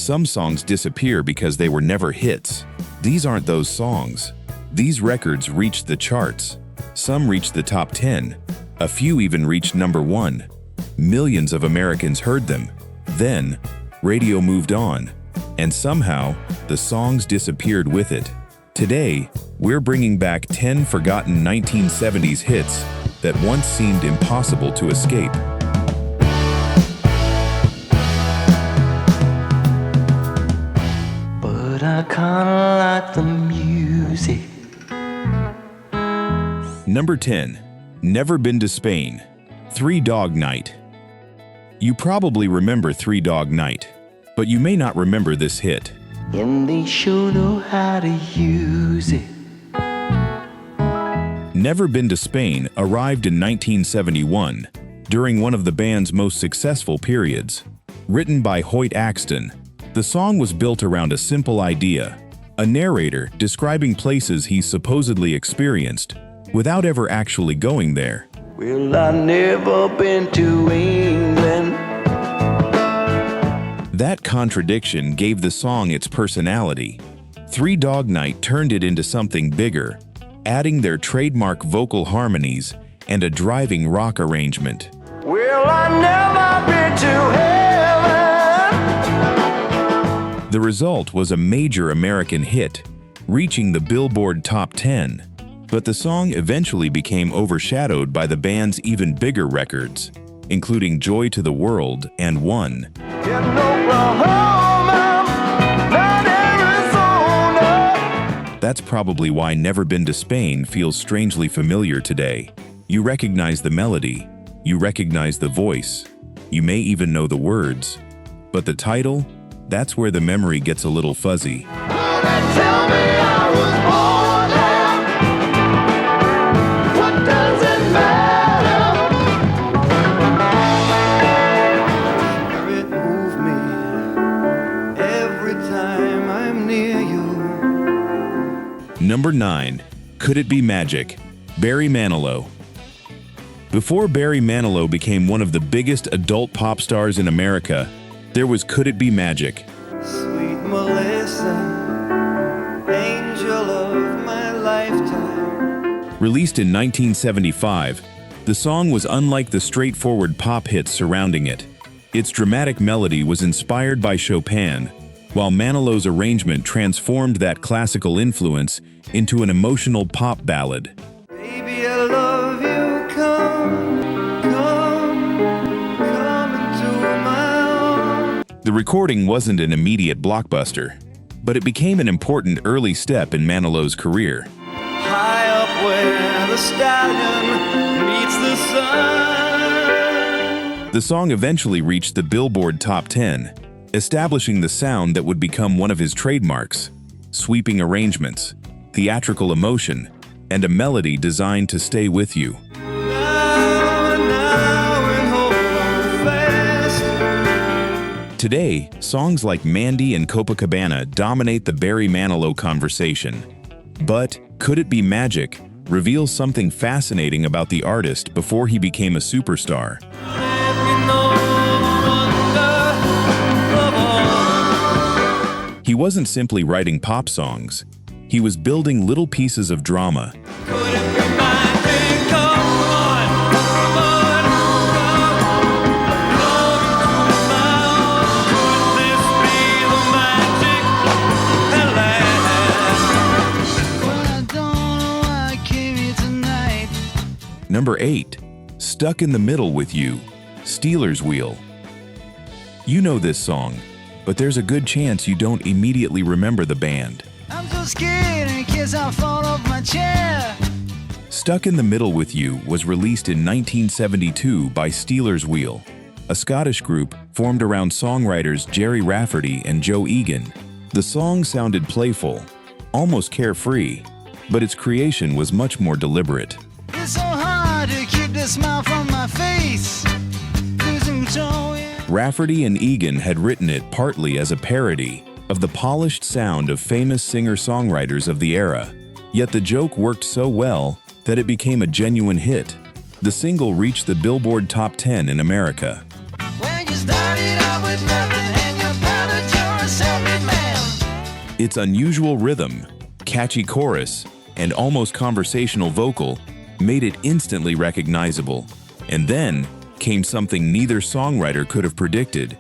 Some songs disappear because they were never hits. These aren't those songs. These records reached the charts. Some reached the top 10. A few even reached number 1. Millions of Americans heard them. Then, radio moved on, and somehow, the songs disappeared with it. Today, we're bringing back 10 forgotten 1970s hits that once seemed impossible to escape. But I kinda like the music. Number 10. Never Been to Spain. Three Dog Night. You probably remember Three Dog Night, but you may not remember this hit. And they sure know how to use it. Never Been to Spain arrived in 1971, during one of the band's most successful periods. Written by Hoyt Axton, the song was built around a simple idea: a narrator describing places he supposedly experienced, without ever actually going there. Well, I never been to England. That contradiction gave the song its personality. Three Dog Night turned it into something bigger, adding their trademark vocal harmonies and a driving rock arrangement. Well, I never been to heaven. The result was a major American hit, reaching the Billboard Top 10. But the song eventually became overshadowed by the band's even bigger records, including Joy to the World and One. That's probably why Never Been to Spain feels strangely familiar today. You recognize the melody, you recognize the voice, you may even know the words. But the title? That's where the memory gets a little fuzzy. Tell me I was born there. What does it matter? Spirit move me every time I'm near you. Number 9. Could It Be Magic? Barry Manilow. Before Barry Manilow became one of the biggest adult pop stars in America, there was Could It Be Magic. Sweet Melissa, angel of my lifetime. Released in 1975, the song was unlike the straightforward pop hits surrounding it. Its dramatic melody was inspired by Chopin, while Manilow's arrangement transformed that classical influence into an emotional pop ballad. Baby, I love you, come into my arms. The recording wasn't an immediate blockbuster, but it became an important early step in Manilow's career. High up where the stallion meets the sun. The song eventually reached the Billboard Top 10, establishing the sound that would become one of his trademarks: sweeping arrangements, theatrical emotion, and a melody designed to stay with you. Today, songs like Mandy and Copacabana dominate the Barry Manilow conversation. But Could It Be Magic reveals something fascinating about the artist before he became a superstar. He wasn't simply writing pop songs. He was building little pieces of drama. Number 8. Stuck in the Middle with You, Stealers Wheel. You know this song, but there's a good chance you don't immediately remember the band. I'm so scared in case I fall off my chair. Stuck in the Middle with You was released in 1972 by Stealers Wheel, a Scottish group formed around songwriters Jerry Rafferty and Joe Egan. The song sounded playful, almost carefree, but its creation was much more deliberate. It's so hard to keep the smile from my face. Losing control, yeah. Rafferty and Egan had written it partly as a parody of the polished sound of famous singer-songwriters of the era. Yet the joke worked so well that it became a genuine hit. The single reached the Billboard Top 10 in America. When you started out with nothing and you found that you're a Its unusual rhythm, catchy chorus, and almost conversational vocal made it instantly recognizable. And then came something neither songwriter could have predicted.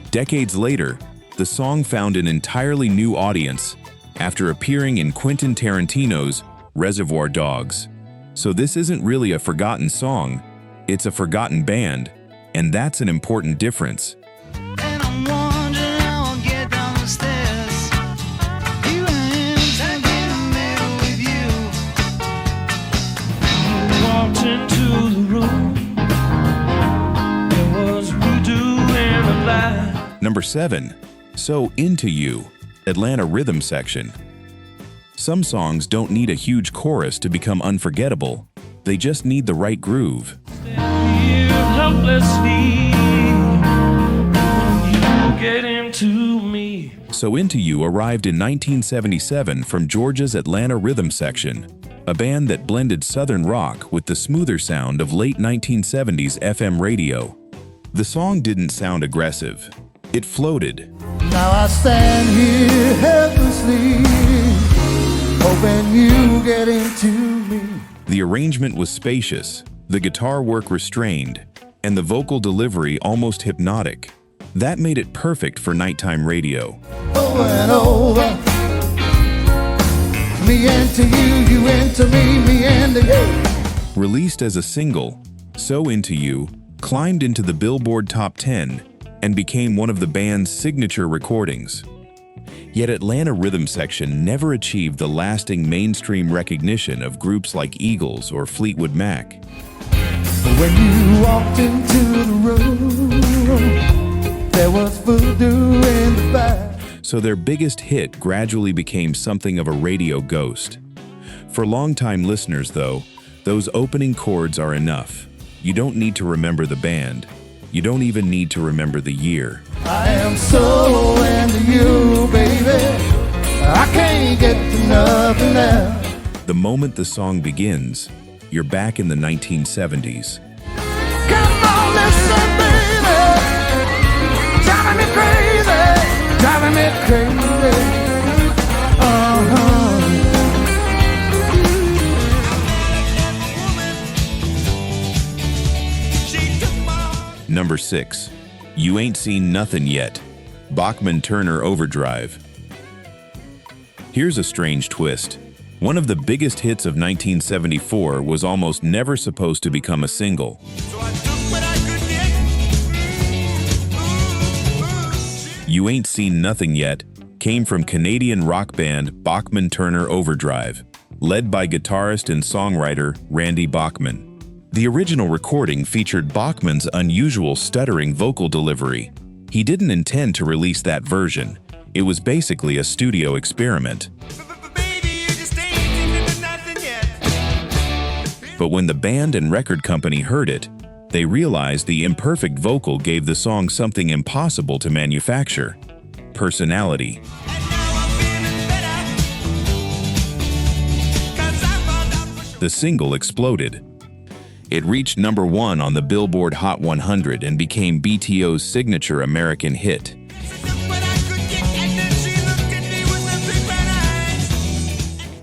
Decades later, the song found an entirely new audience after appearing in Quentin Tarantino's Reservoir Dogs. So this isn't really a forgotten song, it's a forgotten band, and that's an important difference. And I'm wondering how I'll get down the stairs. You and I getting there with you. Walked into the room. There was voodoo in the light. Number 7. So Into You, Atlanta Rhythm Section. Some songs don't need a huge chorus to become unforgettable. They just need the right groove. So Into You arrived in 1977 from Georgia's Atlanta Rhythm Section, a band that blended Southern rock with the smoother sound of late 1970s FM radio. The song didn't sound aggressive. It floated. Now I stand here helplessly, hoping you get into me. The arrangement was spacious, the guitar work restrained, and the vocal delivery almost hypnotic. That made it perfect for nighttime radio. Over and over, me into you, you into me into you. Released as a single, So Into You climbed into the Billboard Top 10 and became one of the band's signature recordings. Yet Atlanta Rhythm Section never achieved the lasting mainstream recognition of groups like Eagles or Fleetwood Mac. When you walked into the room, there was voodoo in the back. So their biggest hit gradually became something of a radio ghost. For longtime listeners, though, those opening chords are enough. You don't need to remember the band. You don't even need to remember the year. I am so into you, baby. I can't get enough now. The moment the song begins, you're back in the 1970s. Come on, listen, baby. Driving me crazy, driving me crazy. Number 6. You Ain't Seen Nothing Yet, Bachman-Turner Overdrive. Here's a strange twist. One of the biggest hits of 1974 was almost never supposed to become a single. You Ain't Seen Nothing Yet came from Canadian rock band Bachman-Turner Overdrive, led by guitarist and songwriter Randy Bachman. The original recording featured Bachman's unusual stuttering vocal delivery. He didn't intend to release that version. It was basically a studio experiment. But when the band and record company heard it, they realized the imperfect vocal gave the song something impossible to manufacture: personality. The single exploded. It reached number 1 on the Billboard Hot 100 and became BTO's signature American hit.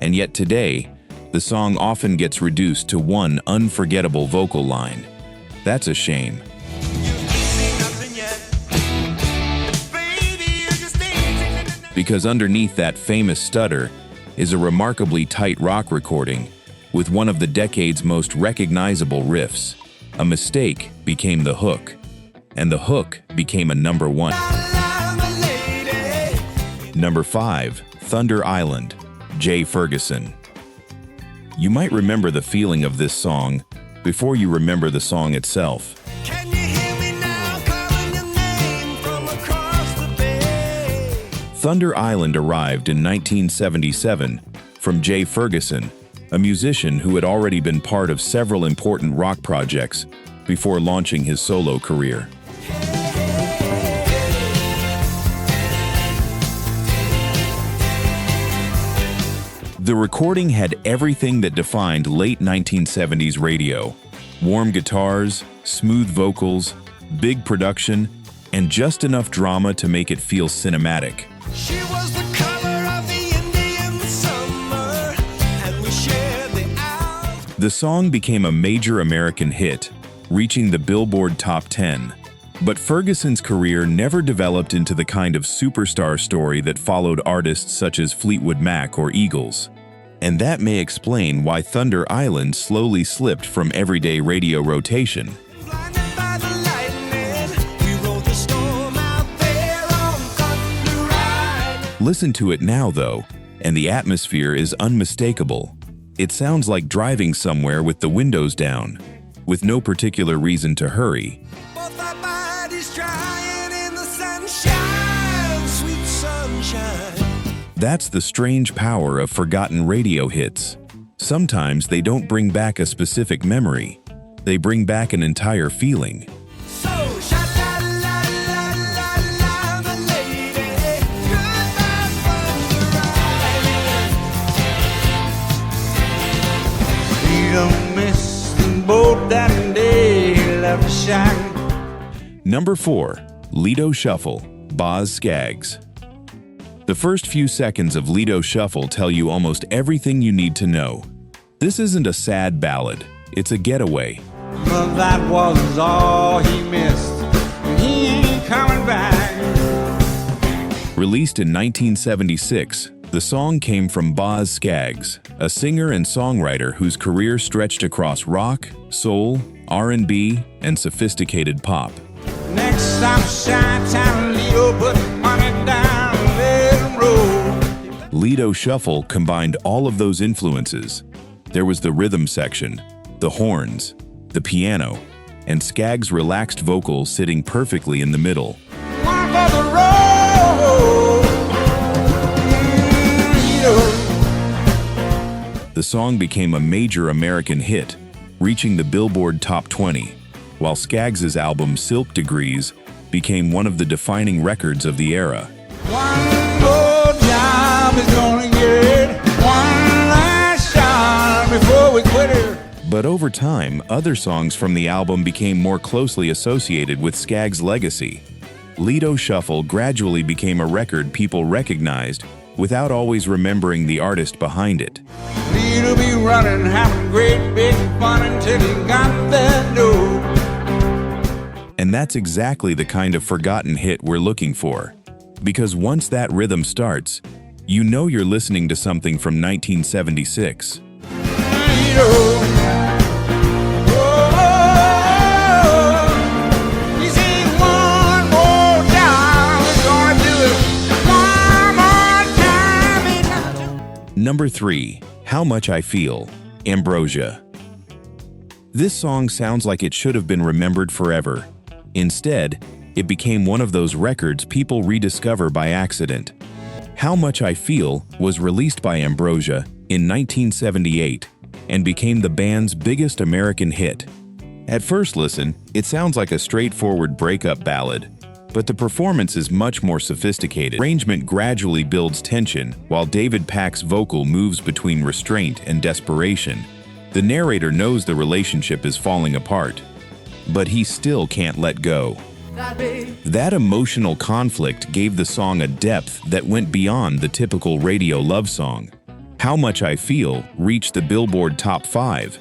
And yet today, the song often gets reduced to one unforgettable vocal line. That's a shame. Because underneath that famous stutter is a remarkably tight rock recording with one of the decade's most recognizable riffs. A mistake became the hook, and the hook became a number 1. Number 5, Thunder Island, Jay Ferguson. You might remember the feeling of this song before you remember the song itself. Can you hear me now, calling your name from across the bay? Thunder Island arrived in 1977 from Jay Ferguson, a musician who had already been part of several important rock projects before launching his solo career. The recording had everything that defined late 1970s radio: warm guitars, smooth vocals, big production, and just enough drama to make it feel cinematic. She was the color of the Indian summer, and we shared the hours. The song became a major American hit, reaching the Billboard Top 10. But Ferguson's career never developed into the kind of superstar story that followed artists such as Fleetwood Mac or Eagles. And that may explain why Thunder Island slowly slipped from everyday radio rotation. Blinded by the lightning, we rode the storm out there on Thunder Island. Listen to it now, though, and the atmosphere is unmistakable. It sounds like driving somewhere with the windows down, with no particular reason to hurry. Both our bodies drying in the sunshine, sweet sunshine. That's the strange power of forgotten radio hits. Sometimes they don't bring back a specific memory. They bring back an entire feeling. So, sha-la-la-la-la-la, the lady, goodbye Thunder Island. You missed the boat that day, left the shack. Number 4. Lido Shuffle, Boz Scaggs. The first few seconds of Lido Shuffle tell you almost everything you need to know. This isn't a sad ballad, it's a getaway. But that was all he missed, and he ain't coming back. Released in 1976, the song came from Boz Scaggs, a singer and songwriter whose career stretched across rock, soul, R&B, and sophisticated pop. Next stop, Chi-Town, Lido, put money down, let him roll. Lido Shuffle combined all of those influences. There was the rhythm section, the horns, the piano, and Scaggs' relaxed vocals sitting perfectly in the middle. One for the road. Lido. The song became a major American hit, reaching the Billboard Top 20, while Scaggs' album Silk Degrees became one of the defining records of the era. One more job is gonna get one last shot before we quit her. But over time, other songs from the album became more closely associated with Scaggs' legacy. Lido Shuffle gradually became a record people recognized without always remembering the artist behind it. Lido be running, having great big fun until he got that dough. And that's exactly the kind of forgotten hit we're looking for. Because once that rhythm starts, you know you're listening to something from 1976. Lido. Oh, he said one more job is gonna do it. One more time. Number 3. How Much I Feel, Ambrosia. This song sounds like it should have been remembered forever. Instead, it became one of those records people rediscover by accident. How Much I Feel was released by Ambrosia in 1978 and became the band's biggest American hit. At first listen, it sounds like a straightforward breakup ballad, but the performance is much more sophisticated. Arrangement gradually builds tension, while David Pack's vocal moves between restraint and desperation. The narrator knows the relationship is falling apart, but he still can't let go. That emotional conflict gave the song a depth that went beyond the typical radio love song. How Much I Feel reached the Billboard Top 5,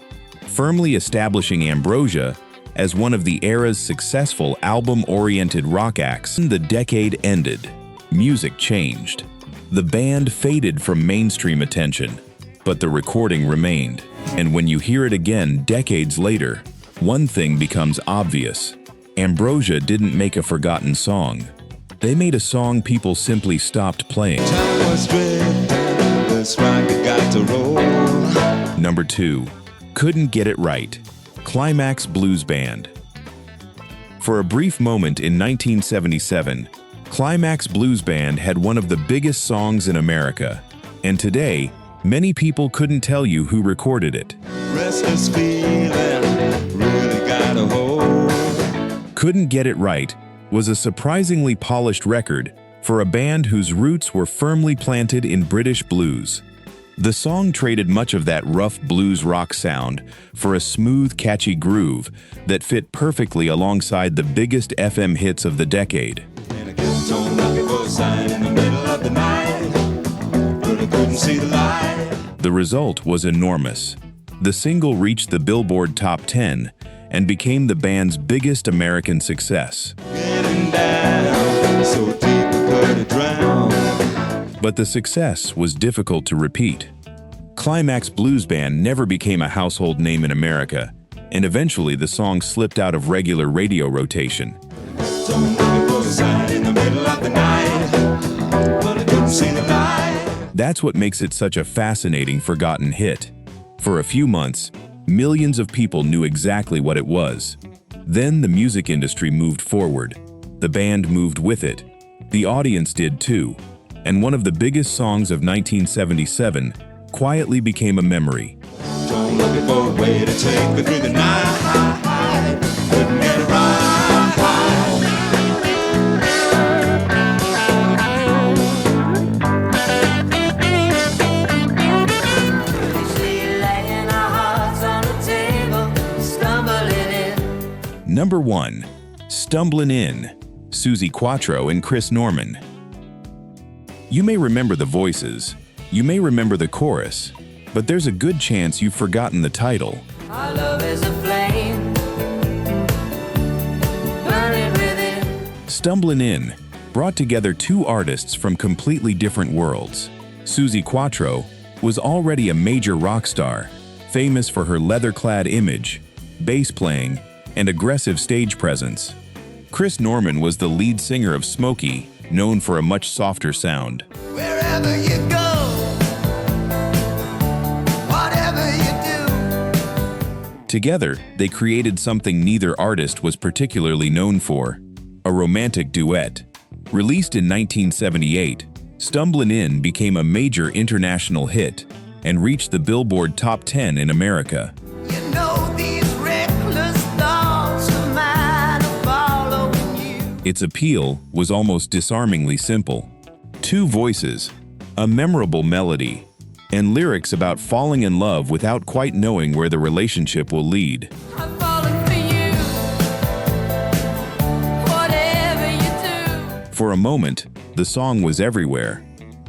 firmly establishing Ambrosia as one of the era's successful album-oriented rock acts. The decade ended. Music changed. The band faded from mainstream attention, but the recording remained. And when you hear it again decades later, one thing becomes obvious. Ambrosia didn't make a forgotten song. They made a song people simply stopped playing. Time was drifting, that's right, we got to roll. Number 2. Couldn't Get It Right, Climax Blues Band. For a brief moment in 1977, Climax Blues Band had one of the biggest songs in America, and today, many people couldn't tell you who recorded it. Restless feeling, really got a hold. Couldn't Get It Right was a surprisingly polished record for a band whose roots were firmly planted in British blues. The song traded much of that rough blues rock sound for a smooth, catchy groove that fit perfectly alongside the biggest FM hits of the decade. And I kept on looking for a sign in the middle of the night, but I couldn't see the light. The result was enormous. The single reached the Billboard Top 10 and became the band's biggest American success. Getting down, so deep I could drown. But the success was difficult to repeat. Climax Blues Band never became a household name in America, and eventually the song slipped out of regular radio rotation. So I'm looking for a sign in the middle of the night, but I couldn't see the light. That's what makes it such a fascinating, forgotten hit. For a few months, millions of people knew exactly what it was. Then the music industry moved forward. The band moved with it. The audience did too. And one of the biggest songs of 1977 quietly became a memory. So I'm looking for a way to take me through the night. Couldn't get it right. Number 1. Stumblin' In, Suzi Quatro and Chris Norman. You may remember the voices, you may remember the chorus, but there's a good chance you've forgotten the title. Our love is a flame, burning within. Stumblin' In brought together two artists from completely different worlds. Suzi Quatro was already a major rock star, famous for her leather-clad image, bass playing, and aggressive stage presence. Chris Norman was the lead singer of Smokey, known for a much softer sound. Wherever you go, whatever you do. Together, they created something neither artist was particularly known for, a romantic duet. Released in 1978, Stumblin' In became a major international hit and reached the Billboard Top 10 in America. You know these reckless thoughts of mine are following you. Its appeal was almost disarmingly simple. Two voices, a memorable melody, and lyrics about falling in love without quite knowing where the relationship will lead. I'm falling for you, whatever you do. For a moment, the song was everywhere.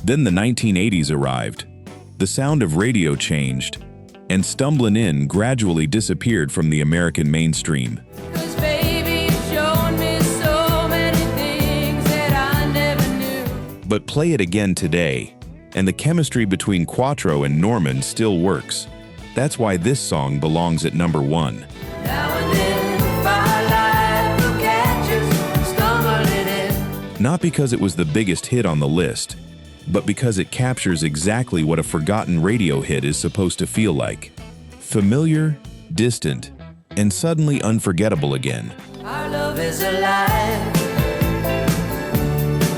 Then the 1980s arrived. The sound of radio changed, and Stumblin' In gradually disappeared from the American mainstream. 'Cause baby, you've shown me so many things that I never knew. But play it again today, and the chemistry between Quatro and Norman still works. That's why this song belongs at number 1. Now and then, firelight will catch us stumbling in. Not because it was the biggest hit on the list, but because it captures exactly what a forgotten radio hit is supposed to feel like. Familiar, distant, and suddenly unforgettable again. Our love is alive,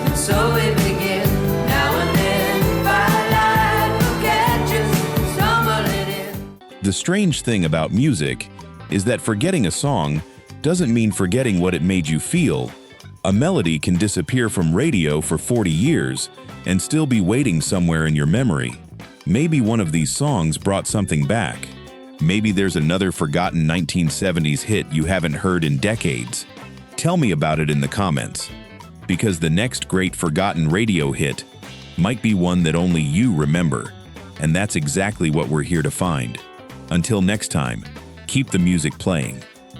and so we begin. Now and then, firelight will catch us stumbling in. The strange thing about music is that forgetting a song doesn't mean forgetting what it made you feel. A melody can disappear from radio for 40 years and still be waiting somewhere in your memory. Maybe one of these songs brought something back. Maybe there's another forgotten 1970s hit you haven't heard in decades. Tell me about it in the comments, because the next great forgotten radio hit might be one that only you remember, and that's exactly what we're here to find. Until next time, keep the music playing.